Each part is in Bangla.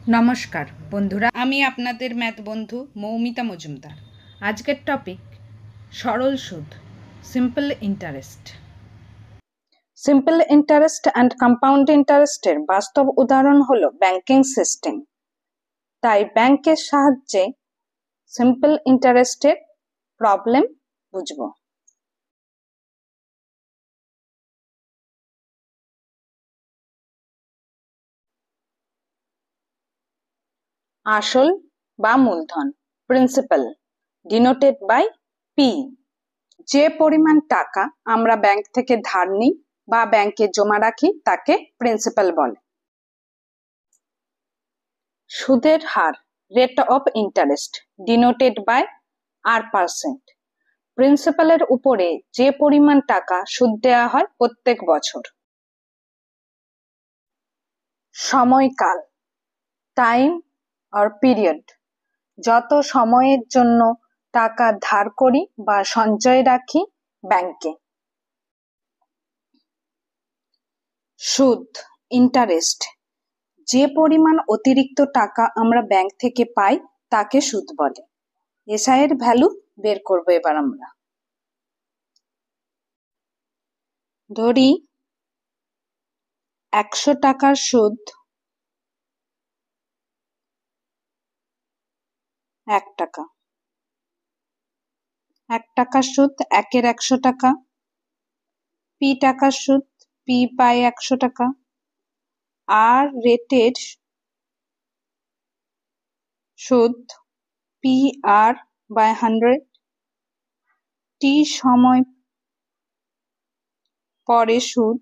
নমস্কার বন্ধুরা, আমি আপনাদের ম্যাথ বন্ধু মৌমিতা মজুমদার। আজকের টপিক সরল সুদ, simple interest. Simple interest and compound ইন্টারেস্টের বাস্তব উদাহরণ হলো ব্যাংকিং সিস্টেম। তাই ব্যাংকের সাহায্যে সিম্পল ইন্টারেস্টের প্রবলেম বুঝব। আসল বা মূলধন, প্রিন্সিপাল, ডিনোটেড বাই পি। যে পরিমাণ টাকা আমরা ব্যাংক থেকে ধার নিই বা ব্যাংকে জমা রাখি তাকে প্রিন্সিপাল বলে। সুদের হার, rate of interest, denoted by R%। প্রিন্সিপালের উপরে যে পরিমাণ টাকা সুদ দেওয়া হয় প্রত্যেক বছর। সময়কাল, টাইম অর পিরিয়ড, যত সময়ের জন্য টাকা ধার করি বা সঞ্চয় রাখি ব্যাংকে। সুদ, ইন্টারেস্ট, যে পরিমাণ অতিরিক্ত টাকা আমরা ব্যাংক থেকে পাই তাকে সুদ বলে। এসআই এর ভ্যালু বের করবো এবার আমরা। ধরি 100 টাকার সুদ 1 টাকা। 1 টাকার সুদ 1-এর 100 টাকা। পি টাকার সুদ, পি বাই 100 টাকা। আর রেটের সুদ পি আর বাই 100। টি সময় পরে সুদ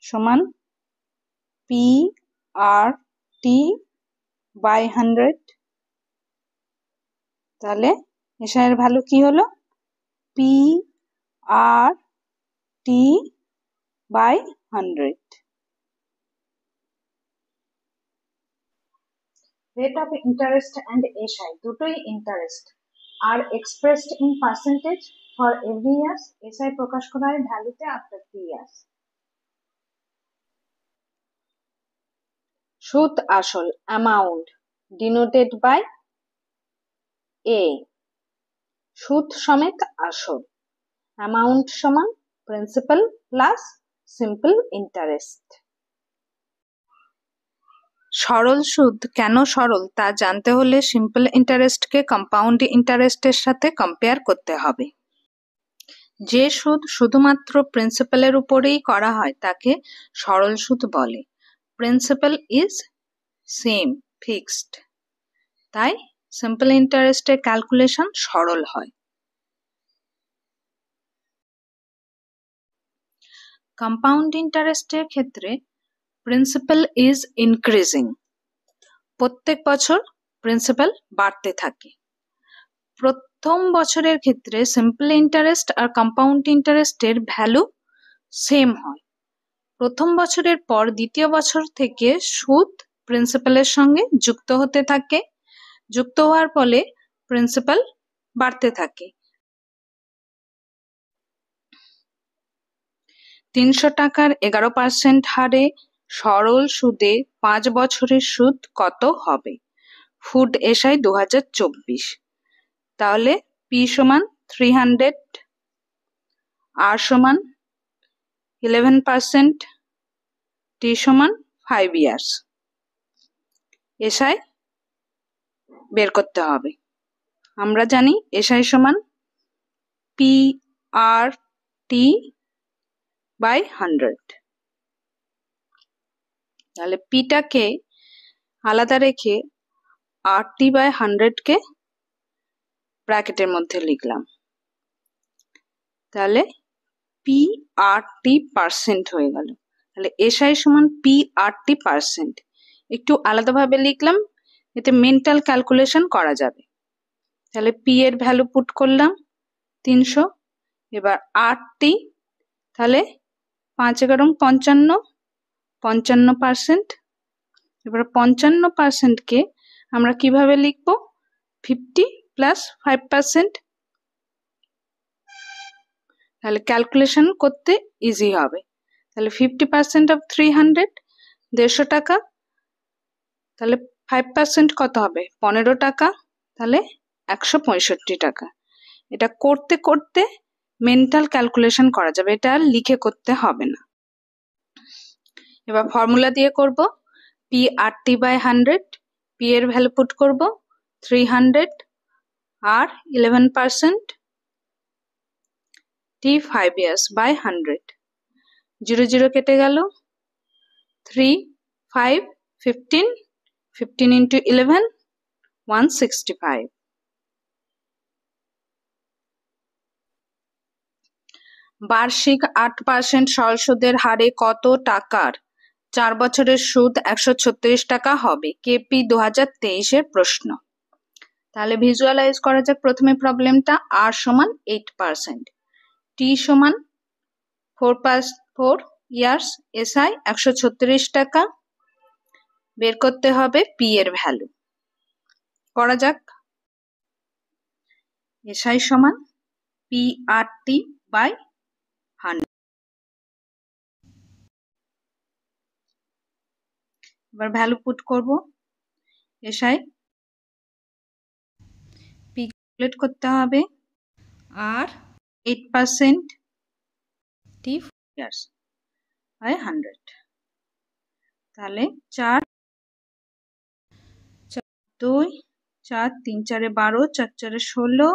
সমান পি আর টি বাই 100। তাহলে এসআইয়ের ভ্যালু কি হলো? P R T by 100। Rate of interest and SI দুটোই interest are expressed in percentage for every years. SI প্রকাশ করা হয় ভ্যালুতে আফটার 3 ইয়ার্স। সুদ আসল, অ্যামাউন্ট, ডিনোটেড বাই এ। সুদ সমেত আসল, অ্যামাউন্ট সমান প্রিন্সিপাল প্লাস সিম্পল ইন্টারেস্ট। সরল সুদ কেন সরল তা জানতে হলে সিম্পল ইন্টারেস্টকে কম্পাউন্ড ইন্টারেস্টের সাথে কম্পেয়ার করতে হবে। যে সুদ শুধুমাত্র প্রিন্সিপালের উপরেই করা হয় তাকে সরল সুদ বলে। প্রিন্সিপাল ইজ সেম, ফিক্সড, তাই সিম্পল ইন্টারেস্টের ক্যালকুলেশন সরল হয়। কম্পাউন্ড ইন্টারেস্টের ক্ষেত্রে প্রিন্সিপাল ইজ ইনক্রিজিং, প্রত্যেক বছর প্রিন্সিপাল বাড়তে থাকে। প্রথম বছরের ক্ষেত্রে সিম্পল ইন্টারেস্ট আর কম্পাউন্ড ইন্টারেস্টের ভ্যালু সেম হয়। প্রথম বছরের পর দ্বিতীয় বছর থেকে সুদ প্রিন্সিপালের সঙ্গে যুক্ত হতে থাকে, যুক্ত হওয়ার ফলে প্রিন্সিপাল বাড়তে থাকে। 300 টাকার 11% হারে সরল সুদে 5 বছরের সুদ কত হবে? Food SI 2024। তাহলে পি সমান 300, আর সমান 11%, টি সমান 5 ইয়ার্স। এসআই বের করতে হবে। আমরা জানি এসআই সমান পি আর টি বাই 100। তাহলে পিটাকে আলাদা রেখে আর টি বাই 100কে ব্র্যাকেটের মধ্যে লিখলাম। তাহলে পি আর টি পার্সেন্ট হয়ে গেল। তাহলে এসআই সমান পি আর টি পার্সেন্ট। একটু আলাদাভাবে লিখলাম, এতে মেন্টাল ক্যালকুলেশন করা যাবে। তাহলে পি এর ভ্যালু পুট করলাম 300। এবার আর টি, তাহলে 5-11 55, 55%। এবার 55%কে আমরা কিভাবে লিখবো? 50 প্লাস 5%। তাহলে ক্যালকুলেশন করতে ইজি হবে। তাহলে 50% অফ 300 150 টাকা, তাহলে 5% কত হবে 15 টাকা, তাহলে 165 টাকা। এটা করতে করতে মেন্টাল ক্যালকুলেশন করা যাবে, এটা আর লিখে করতে হবে না। এবার ফর্মুলা দিয়ে করব, P R T by 100, P এর ভ্যালু পুট করব 300 আর 11%, টি 5 years বাই 100, 0 0 কেটে গেল, 3 5 15, 15 into 11 165। বার্ষিক 8% সরল সুদের হারে কত টাকার 4 বছরের সুদ 136 টাকা হবে? কেপি 2023 প্রশ্ন। তাহলে ভিজুয়ালাইজ করা যাক প্রথমে প্রবলেমটা। আর সমান 8%, টি সমান 4 ইয়ার্স, এসআই 136 টাকা, বের করতে হবে পি এর ভ্যালু। করা যাক। এসআই সমান পি আর টি বাই 100। এবার ভ্যালু পুট করব। এসআই পি ক্যালকুলেট করতে হবে, আর 8% টি ইয়ার্স বাই 100, তাহলে 4 2 4 3 4 12 4 4 16,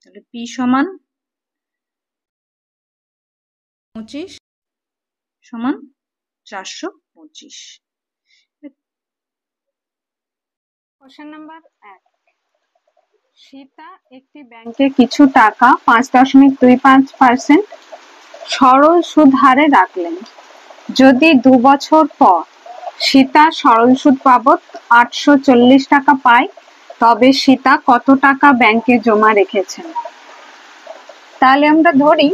তাহলে পি সমান 25 সমান 425। কোশ্চেন নাম্বার 1, সীতা একটি ব্যাংকে কিছু টাকা 5.25% সরল সুদ হারে রাখলেন। যদি 2 বছর পর সীতা সরল সুদ বাবদ 840 টাকা পায়, তবে সীতা কত টাকা ব্যাংকে জমা রেখেছেন? তাহলে আমরা ধরি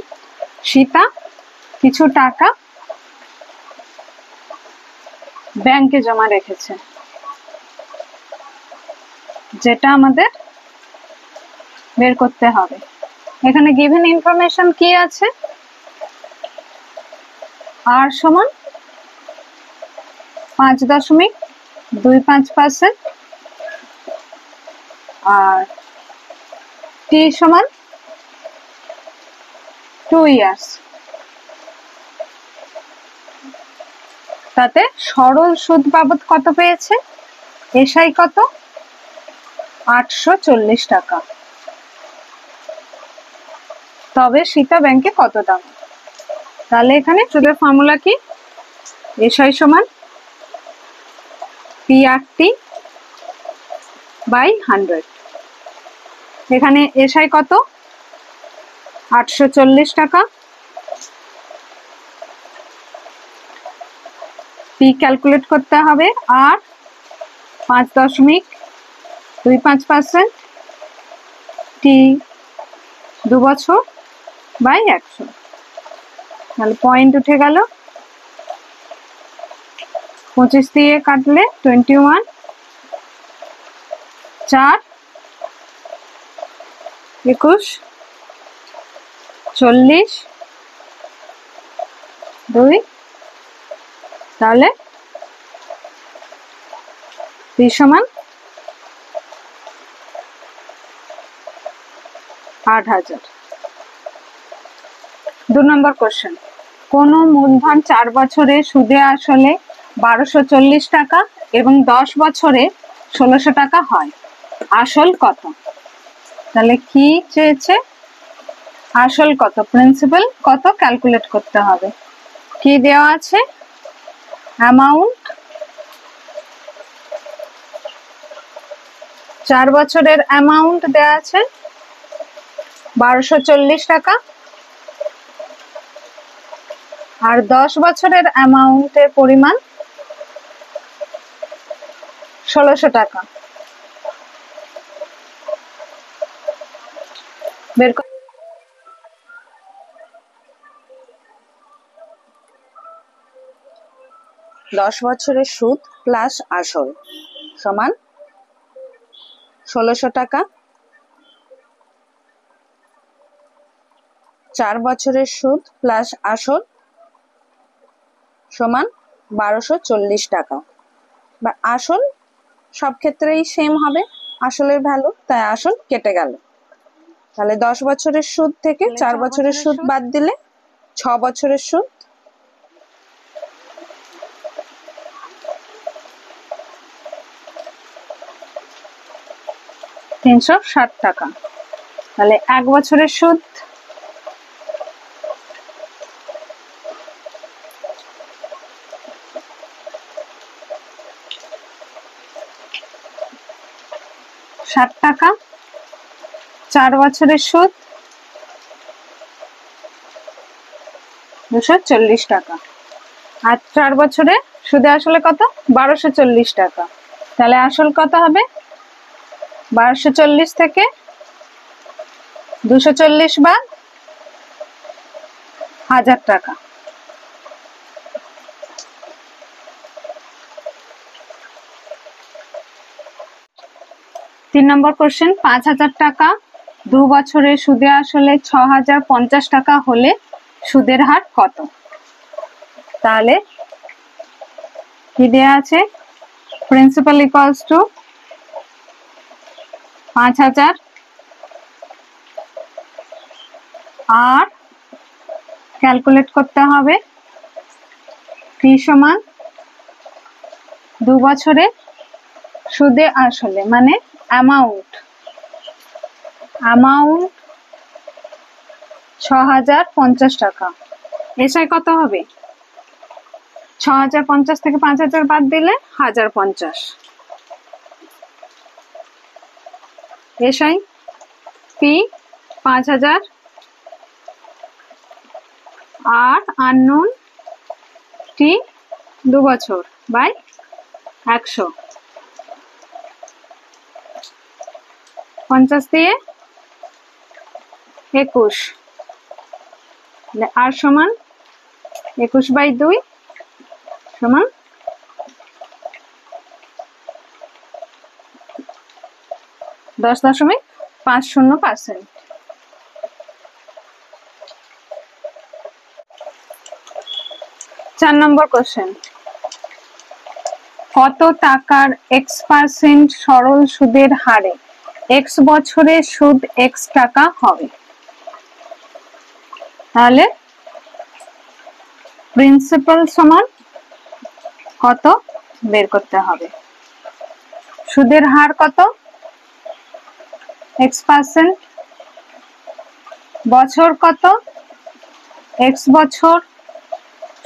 সীতা কিছু টাকা ব্যাংকে জমা রেখেছে, যেটা আমাদের বের করতে হবে। এখানে গিভেন ইনফরমেশন কি আছে? আর সমান 5.25%, আর টি সমান 2 ইয়ার্স। তাতে সরল সুদ বাবদ কত পেয়েছে? এসআই কত? 840 টাকা। তবে সীতা ব্যাংকে কত দাম? তাহলে এখানে সুদের ফর্মুলা কি? এসআই সমান পি আর টি বাই 100। এখানে এসআই কত? 840 টাকা। পি ক্যালকুলেট করতে হবে, আর 5.25%, টি 2 বছর বাই 100, তাহলে পয়েন্ট উঠে গেল। 25 দিয়ে কাটলে 21, 4 21 40, 2, তাহলে পি সমান 8000। 2 নম্বর কোশ্চেন, কোন মূলধন 4 বছরে সুদে আসলে 1240 টাকা এবং 10 বছরে 1600 টাকা হয়, আসল কত? তাহলে কি চেয়েছে? আসল কত, প্রিন্সিপাল কত ক্যালকুলেট করতে হবে। কি দেওয়া আছে? অ্যামাউন্ট 4 বছরের অ্যামাউন্ট দেওয়া আছে 1240 টাকা, আর 10 বছরের অ্যামাউন্টের পরিমাণ 1600 টাকা। বের 10 বছরের সুদ প্লাস আসল সমান 1600 টাকা, 4 বছরের সুদ প্লাস আসল সমান 1240 টাকা। বা আসল সব ক্ষেত্রেই সেম হবে, আসলের ভ্যালু, তাই আসল কেটে গেল। তাহলে 10 বছরের সুদ থেকে 4 বছরের সুদ বাদ দিলে 6 বছরের সুদ 360 টাকা। তাহলে 1 বছরের সুদ 60 টাকা, 4 বছরের সুদ 240 টাকা, আর 4 বছরে সুদে আসলে কত? 1240 টাকা। তাহলে আসল কত হবে? 1240 থেকে 240 বাদ 1000 টাকা। তিন নম্বর কোশ্চেন, 5000 টাকা 2 বছরে সুদে আসলে 6050 টাকা হলে সুদের হার কত? তাহলে কি দেয়া আছে? প্রিন্সিপাল ইকুয়ালস টু 5000 আর ক্যালকুলেট করতে হবে পি সমান 2 বছরে সুদে আসলে মানে অ্যামাউন্ট 6050 টাকা। এসআই কত হবে? 6050 থেকে 5000 বাদ দিলে 1050। এসআই পি 5000 আর আননোন টি 2 বছর বাই 100, 50 দিয়ে 21, আর সমান 21/2 সমান 10.50%। 4 নম্বর কোশ্চেন, কত টাকার x% সরল সুদের হারে x বছরে সুদ x টাকা হবে? তাহলে প্রিন্সিপাল সমান কত বের করতে হবে। সুদের হার কত? x%, বছর কত? x বছর,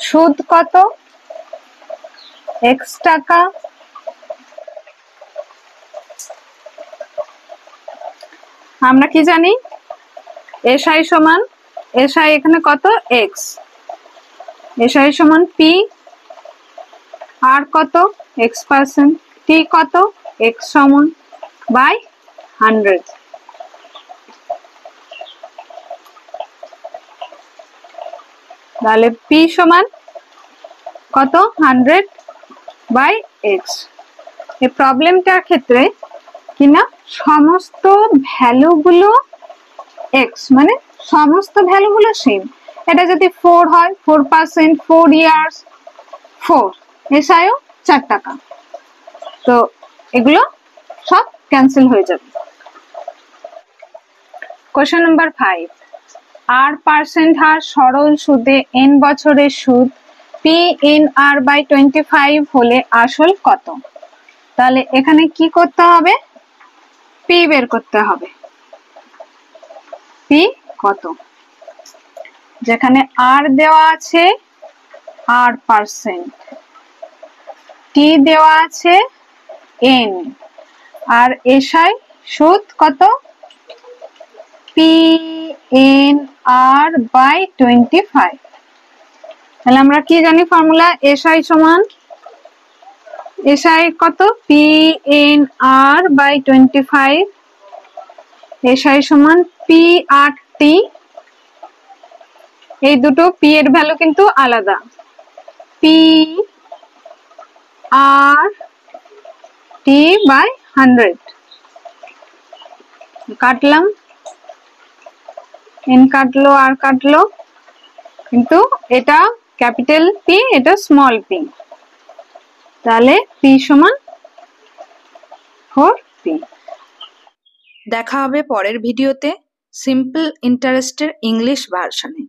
সুদ কত? x টাকা। আমরা কি জানি? এসআই সমান, এসআই এখানে কত? x, এসআই সমান পি, আর কত? x%, টি কত? x সমান বাই 100। তাহলে পি সমান কত? 100/x। এই প্রবলেমটার ক্ষেত্রে কিনা সমস্ত ভ্যালুগুলো x, মানে সমস্ত ভ্যালুগুলো সেম। এটা যদি 4 হয় 4%, 4 ইয়ার্স 4, এসআইও 4 টাকা, তো এগুলো সব ক্যান্সেল হয়ে যাবে। কোশ্চেন নাম্বার 5, r% হার সরল সুদে n বছরের সুদ PNR/25 হলে আসল কত? তাহলে এখানে কি করতে হবে? পি বের করতে হবে। পি কত? যেখানে আর দেওয়া আছে r%, টি দেওয়া আছে n, আর এসআই সুদ কত? PNR/25। তাহলে আমরা কি জানি ফর্মুলা? এসআই সমান, এসআই কত? PNR/25, এসআই সমান PRT। এই দুটো পি এর ভ্যালু কিন্তু আলাদা, PRT/100। কাটলাম, এন কাটলো আর কাটলো, কিন্তু এটা ক্যাপিটাল পি, এটা স্মল পি, তাহলে পি সমান 4p। দেখা হবে পরের ভিডিওতে সিম্পল ইন্টারেস্টের ইংলিশ ভার্সনে।